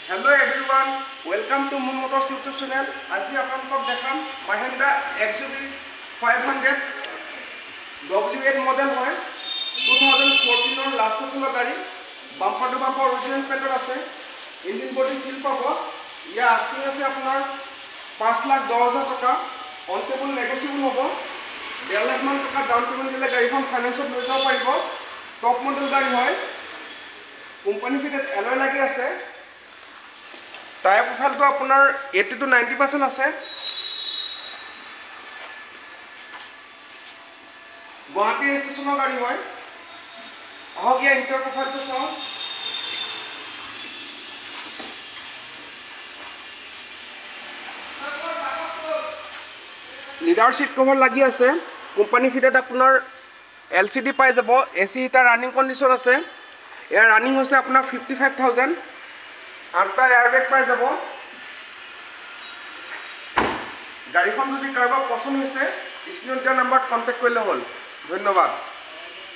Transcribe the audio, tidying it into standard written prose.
Hello everyone, welcome to Moon Motors YouTube channel. আজি আপোনালোকক দেখাম Mahindra XUV 500 W8 মডেল হয় 2014 ৰ লাষ্ট ফলৰ গাড়ী বাম্পাৰ টু বাম্পাৰ অৰিজিনাল পেইণ্টত আছে ইঞ্জিন বডি সিল পাব ইয়া আস্কিং আছে আপোনাৰ 5,10,000 টকা অন টেবল নেগোচিয়েবল হ'ব 1.5 লাখ মান টকা ডাউন পেমেন্ট দিলে গাড়ীখন ফাইনান্সত লৈ যাব পাৰিব টপ মডেল গাড়ী হয় কোম্পানী ফিটেড এলয় লাগি আছে টায়াৰ প্ৰফাইলটো আপোনাৰ 80 to 90% আছে গুৱাহাটী ৰেজিষ্ট্ৰেচনৰ গাড়ী হয় আহগিয়া ইণ্টাৰ প্ৰফাইলটো চাওঁ লিডাৰ সিট কভাৰ লাগি আছে কোম্পানী ফিটেড আপোনাৰ LCD পাই যাব AC হিটাৰ ৰানিং কণ্ডিশ্যন আছে ইয়াৰ ৰানিং হৈছে আপোনাৰ 55,000 আঠটা এয়াৰবেগ পাই যাব গাড়ীখন যদি কাৰোবাৰ পছন্দ হৈছে স্ক্ৰিনত দিয়া নম্বৰত কন্টেক্ট কৰিলে হ'ল ধন্যবাদ।